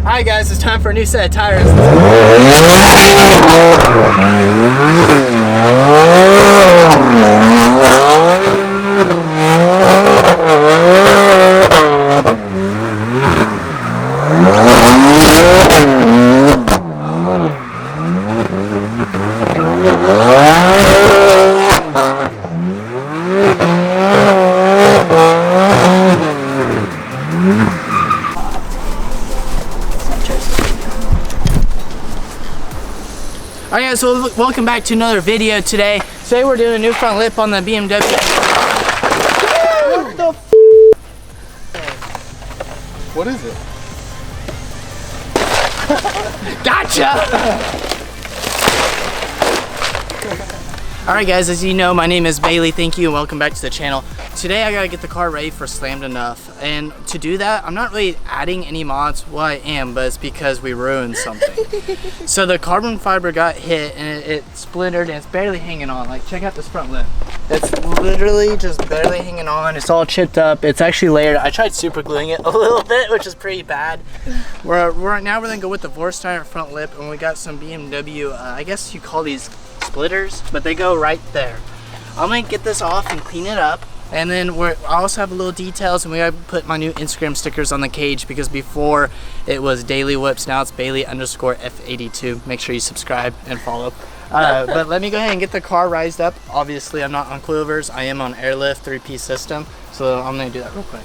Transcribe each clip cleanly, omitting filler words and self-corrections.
Alright guys, it's time for a new set of tires. Alright guys, so welcome back to another video today. Today we're doing a new front lip on the BMW. What the f? What is it? Gotcha! Alright guys, as you know, my name is Bailey. Thank you and welcome back to the channel. Today I gotta get the car ready for Slammed Enough. And to do that, I'm not really adding any mods. Well, I am, but it's because we ruined something. So the carbon fiber got hit and it splintered and it's barely hanging on. Like, check out this front lip. It's literally just barely hanging on. It's all chipped up. It's actually layered. I tried super gluing it a little bit, which is pretty bad. Right now we're gonna go with the Vorsteiner front lip, and we got some BMW, I guess you call these splitters, but they go right there. I'm gonna get this off and clean it up, and then I also have a little details, and we gotta put my new Instagram stickers on the cage, because before it was Daily Whips, now it's Bailey_F82. Make sure you subscribe and follow. But let me go ahead and get the car rised up. Obviously I'm not on coilovers, I am on airlift 3-piece system, so I'm gonna do that real quick.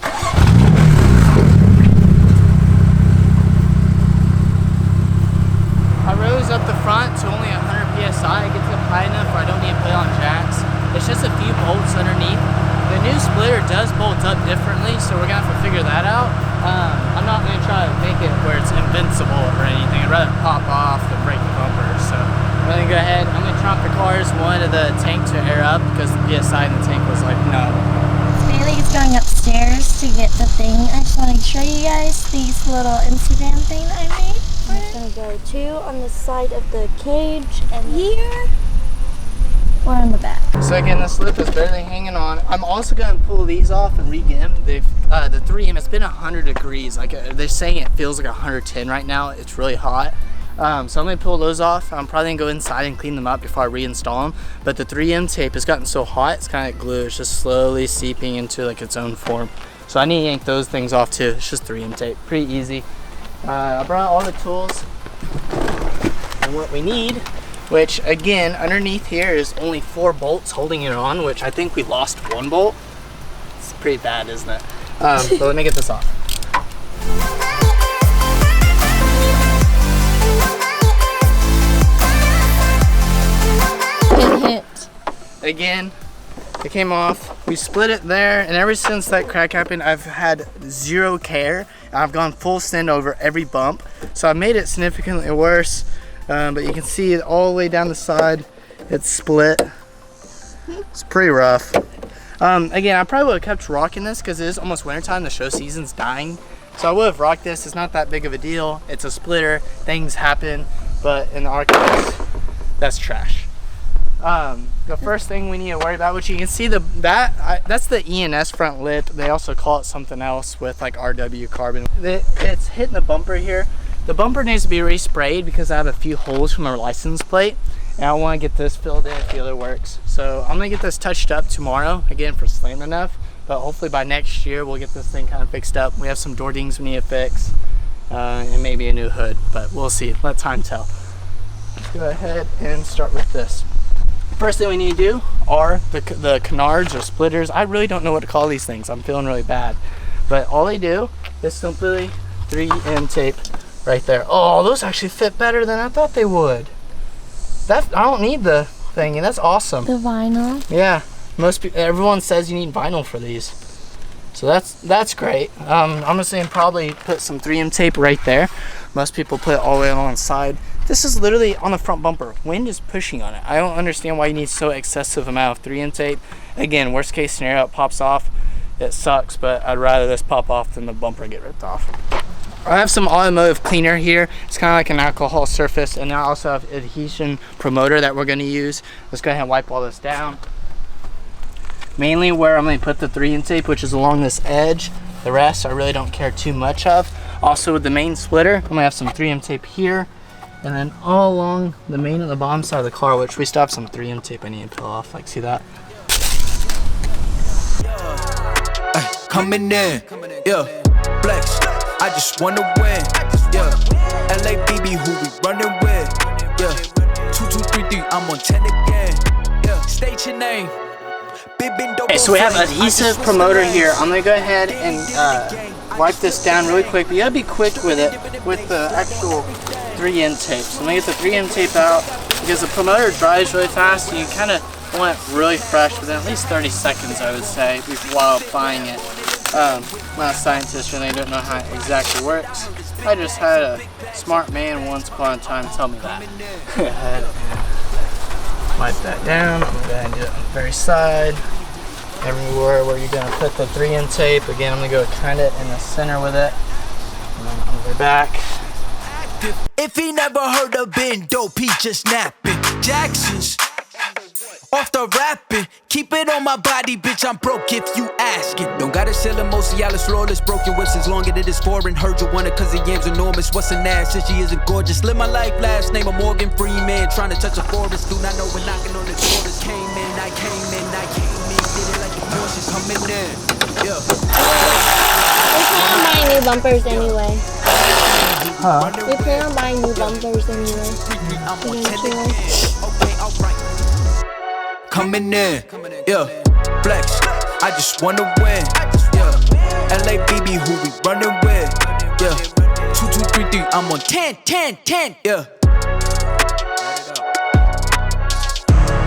I rose up the front to only 100 PSI. It gets up high enough where I don't need to put it on jacks. It's just a few bolts underneath. The new splitter does bolt up differently, so we're gonna have to figure that out. I'm not gonna try to make it where it's invincible or anything. I'd rather pop off than break the bumper. So I'm gonna go ahead. I'm gonna tromp the cars one to the tank to air up because the PSI in the tank was like no. Bailey's going upstairs to get the thing. I just want to show you guys these little Instagram thing I made. I'm going to go 2 on the side of the cage and here or on the back. So again, the slip is barely hanging on. I'm also going to pull these off and re-gim. The 3M, it's been 100 degrees. Like they're saying it feels like 110 right now. It's really hot. So I'm going to pull those off. I'm probably going to go inside and clean them up before I reinstall them. But the 3M tape has gotten so hot, it's kind of like glue. It's just slowly seeping into like its own form. So I need to yank those things off too. It's just 3M tape, pretty easy. I brought all the tools and what we need, which again, underneath here is only 4 bolts holding it on, which I think we lost 1 bolt. It's pretty bad, isn't it? But let me get this off. Again, it came off. We split it there, and ever since that crack happened, I've had 0 care. I've gone full send over every bump, so I made it significantly worse. But you can see it all the way down the side. It's split. It's pretty rough. Again, I probably would have kept rocking this because it is almost wintertime. The show season's dying, so I would have rocked this. It's not that big of a deal. It's a splitter. Things happen, but in our case, that's trash. The first thing we need to worry about, which you can see that's the ENS front lip. They also call it something else with like RW carbon. It's hitting the bumper here. The bumper needs to be resprayed because I have a few holes from our license plate, and I want to get this filled in if the other works. So I'm gonna get this touched up tomorrow again for Slammed Enough, but hopefully by next year we'll get this thing kind of fixed up. We have some door dings we need to fix, and maybe a new hood, but we'll see. Let time tell. Let's go ahead and start with this. First thing we need to do are the canards or splitters. I really don't know what to call these things. I'm feeling really bad. But all they do is simply 3M tape right there. Oh, those actually fit better than I thought they would. I don't need the thing, and that's awesome. The vinyl. Yeah, everyone says you need vinyl for these. So that's great. I'm gonna say probably put some 3M tape right there. Most people put it all the way on the side. This is literally on the front bumper. Wind is pushing on it. I don't understand why you need so excessive amount of 3M tape. Again, worst case scenario, it pops off. It sucks, but I'd rather this pop off than the bumper get ripped off. I have some automotive cleaner here. It's kind of like an alcohol surface, and I also have adhesion promoter that we're going to use. Let's go ahead and wipe all this down. Mainly where I'm going to put the 3M tape, which is along this edge. The rest I really don't care too much of. Also with the main splitter, I'm gonna have some 3M tape here, and then all along the main and the bottom side of the car, which we still have some 3M tape I need to peel off. Like, see that? Coming in, yeah, flex. I just wanna win, yeah. LABB, who we running with, yeah. 2233, I'm on 10 again, yeah. State your name. Okay, so we have adhesive promoter here. I'm gonna go ahead and wipe this down really quick, but you gotta be quick with it with the actual 3M tape. So I'm gonna get the 3M tape out because the promoter dries really fast and you kind of want it really fresh within at least 30 seconds, I would say, while applying it. I'm not a scientist and I don't know how it exactly works. I just had a smart man once upon a time tell me that. Go ahead and wipe that down. I'm gonna go ahead and do it on the very side. Everywhere where you're gonna put the 3M tape. Again, I'm gonna go kind of in the center with it. And then over back. If he never heard of Ben Dope, he just napping. Jackson's off the rapping. Keep it on my body, bitch, I'm broke if you ask it. Don't gotta sell him, most Cialis flawless. Broken whips as long as it is foreign. Heard you want it cause the yam's enormous. What's an ass? Since she isn't gorgeous. Live my life, last name of Morgan Freeman. Trying to touch a forest. Do not know we're knocking on the doors. Came in, I came in, I came in. Did it like a Porsche coming in. Yeah. We plan on buying new bumpers anyway. Huh? We plan on buying new bumpers anyway. Eventually. Okay, alright. Coming in, yeah, flex. I just wanna win, yeah. LABB, who we running with, yeah. 2233, I'm on 10, yeah.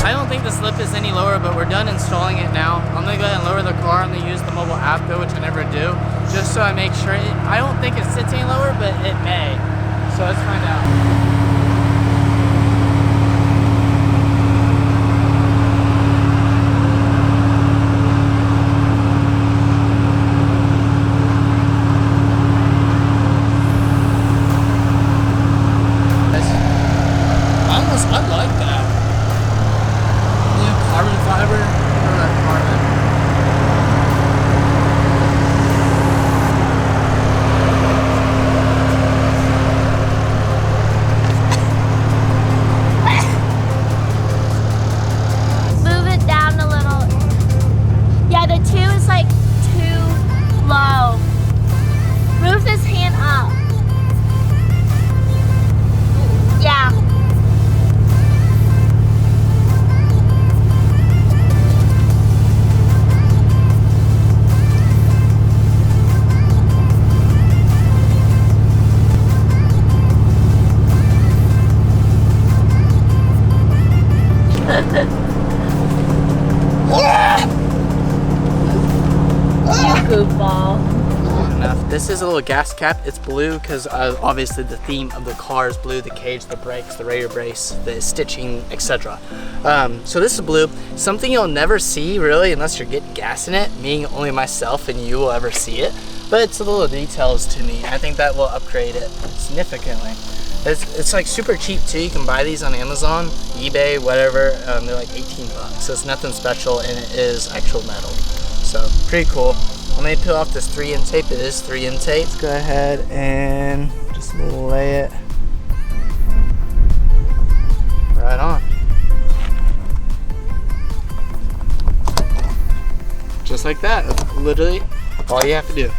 I don't think this lip is any lower, but we're done installing it now. I'm gonna go ahead and lower the car. I'm gonna use the mobile app though, which I never do, just so I make sure. I don't think it sits any lower, but it may. So let's find out. I like that. Yeah, carbon fiber or that carbon. Move it down a little. Yeah, the 2 is like too low. Move this hand up. Yeah. Goofball. Enough. This is a little gas cap. It's blue because obviously the theme of the car is blue. The cage, the brakes, the radiator brace, the stitching, etc. So this is blue. Something you'll never see really unless you're getting gas in it. Meaning only myself and you will ever see it. But it's the little details to me. I think that will upgrade it significantly. It's like super cheap too. You can buy these on Amazon, eBay, whatever. They're like 18 bucks. So it's nothing special and it is actual metal. So pretty cool. I'm gonna peel off this 3M tape. It is 3M tape. Let's go ahead and just lay it right on. Just like that. That's literally all you have to do.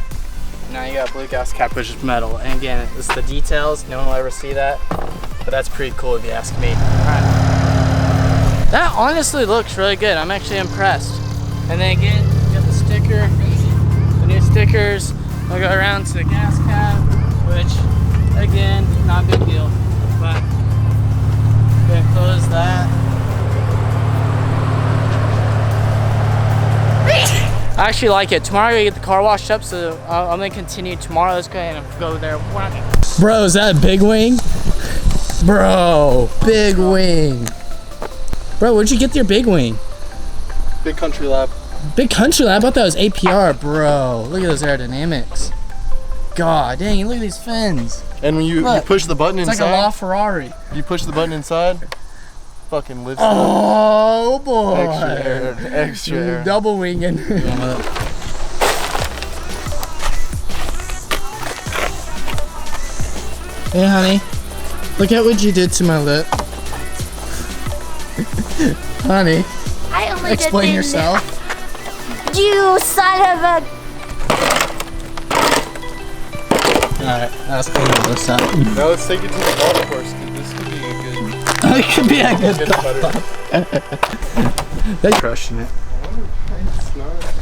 Now you got a blue gas cap, which is metal. And again, it's the details. No one will ever see that. But that's pretty cool if you ask me. Alright. That honestly looks really good. I'm actually impressed. And then again, you got the sticker. The new stickers. I'll go around to the gas cap, which again, not a big deal. But go ahead and close that. I actually like it. Tomorrow I gotta get the car washed up, so I'm gonna continue tomorrow. Let's go ahead and go there. Bro, is that a big wing? Bro, big wing. Bro, where'd you get your big wing? Big Country Lab. Big Country Lab? I thought that was APR, bro. Look at those aerodynamics. God dang, look at these fins. And when you push the button it's inside. It's like a LaFerrari. You push the button inside, fucking lifts Oh boy. Extra air. Double winging. Hey, honey. Look at what you did to my lip. Honey, I only explain did yourself. You son of a. Alright, let's clean all this up. Now let's take it to the golf course, because this could be a good. It could be a good Get golf. better. They're crushing it. I wonder why it's not.